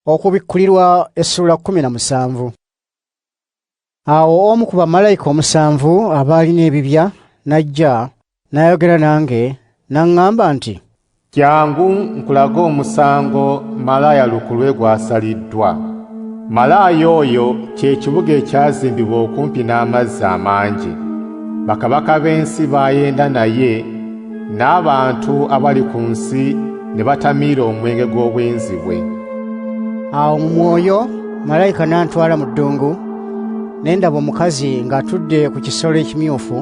Okubikkulirwa Essuula 17. Awo omu ku bamalayika omusanvu abaalina ebibya n'ajja n'ayogera nange n'aŋŋamba nti, Jjangu nkulaga omusango malaaya lukulwe gw'asaliddwa. Malaaya oyo kye kibuga ekyazimbibwa okumpi n'amazzi amangi. Bakabaka b'ensi baayenda naye, n'abantu abali ku nsi ne batamiira omwenge gw'obwenzi bwe. Awo mu mwoyo malayika n'antwala mu ddungu, ne ndaba omukazi ng'atudde ku kisolo ekimyufu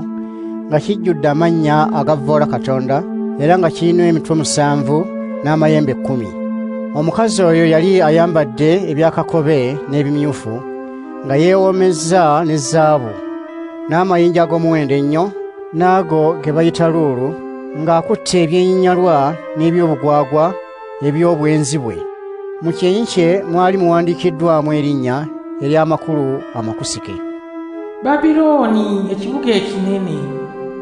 nga kijjudde amannya agavvoola Katonda, era nga kirina emitwe 7 n'amayembe 10. Omukazi oyo yali ayambadde ebyakakobe n'ebimyufu, nga yeewoomezza ne zaabu n'amayinja ag'omuwendo ennyo, n'ago ge bayita luulu, ng'akutte ebyenyinyalwa n'ebyobugwagwa eby'obwenzi bwe. Mu kyenyi kye mwali muwandiikiddwamu erinnya ery'amakulu amakusike. Babilooni, ekibuga ekinene,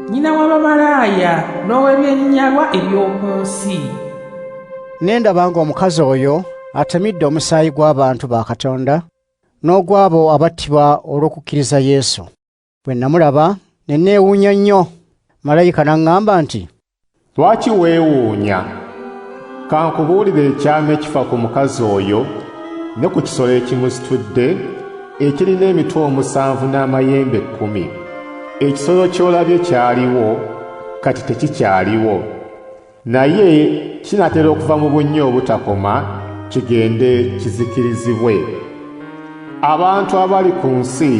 nnyina w'abamalaaya n'ow'ebyenyinyalwa eby'oku nsi. Ne ndaba ng'omukazi oyo atamidde omusaayi gw'abantu ba Katonda n'ogw'abo abattibwa olw'okukkiriza Yesu. Bwe namulaba ne neewuunya nnyo. Malayika n'aŋŋamba nti, Lwaki weewuunya? Kankubuulire ekyama ekifa ku mukazi oyo ne ku kisolo ekimusitudde ekirina emitwe 7 n'amayembe 10. Ekisolo ky'olabye kyaliwo, kati tekikyaliwo, naye kinatera okuva mu bunnya obutakoma kigende kizikirizibwe. Abantu abali ku nsi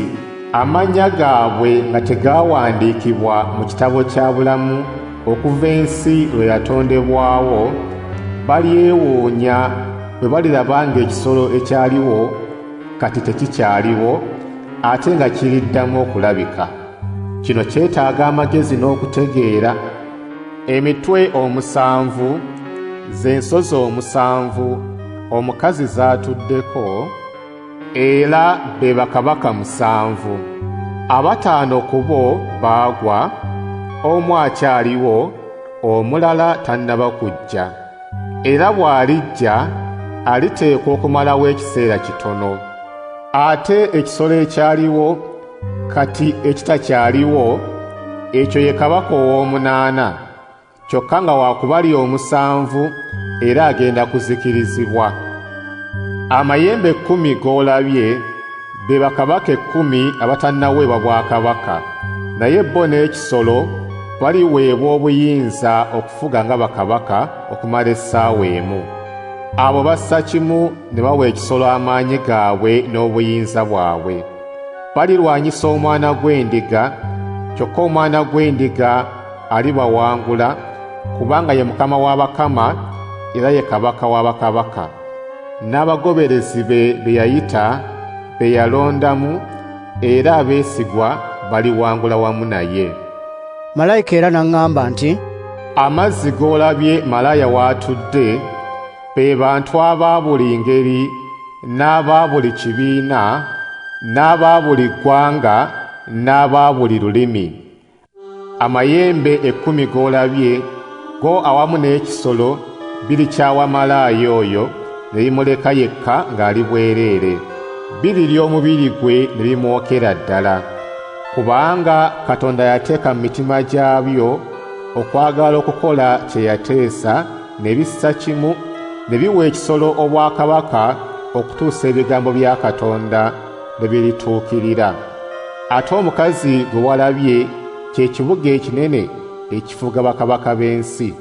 amannya gaabwe nga tegaawandiikibwa mu kitabo kya bulamu okuva ensi lwe yatondebwawo, balyewuunya bwe baliraba ng'ekisolo ekyaliwo kati tekikyaliwo, ate nga kiriddamu okulabika. Kino kyetaaga amagezi n'okutegeera. Emitwe 7 z'ensozi 7 omukazi z'atuddeko, era be bakabaka 7. 5 ku bo baagwa, omu akyaliwo, omulala tannaba kujja. Era bw'alijja aliteekwa okumalawo ekiseera kitono. Ate ekisolo ekyaliwo kati ekitakyaliwo, ekyo ye kabaka ow'omunaana, kyokka nga waakubali 7 era agenda kuzikirizibwa. Amayembe 10 g'olabye be bakabaka 10 abatannaweebwa bwakabaka, naye bo n'ekisolo baliweebwa obuyinza okufuga nga bakabaka okumala essaawa emu. Abo bassa kimu ne bawa ekisolo amaanyi gaabwe n'obuyinza bwabwe. Balirwanyisa omwana gw'endiga, kyokka omwana gw'endiga alibawangula, kubanga ye mukama w'abakama era ye kabaka w'abakabaka. N'abagoberezi be yayita, be yalondamu, era abeesigwa baliwangula wamu naye. Malayika era n'aŋŋamba nti, Amazzi g'olabye malaaya w'atudde be bantu aba buli ngeri, n'aba buli kibiina, n'aba buli ggwanga, n'aba buli lulimi. Amayembe 10 g'olabye go awamu n'ekisolo birikyawa malaaya oyo ne bimuleka yekka ng'ali bwereere. Birirya omubiri gwe ne bimwokera ddala. Kubanga Katonda yateeka mu mitima gyabyo okwagala okukola kye yateesa, ne bissa kimu ne biwa ekisolo obwakabaka okutuusa ebigambo bya Katonda ne birituukirira. Ate omukazi gwe walabye kye kibuga ekinene ekifuga bakabaka b'ensi.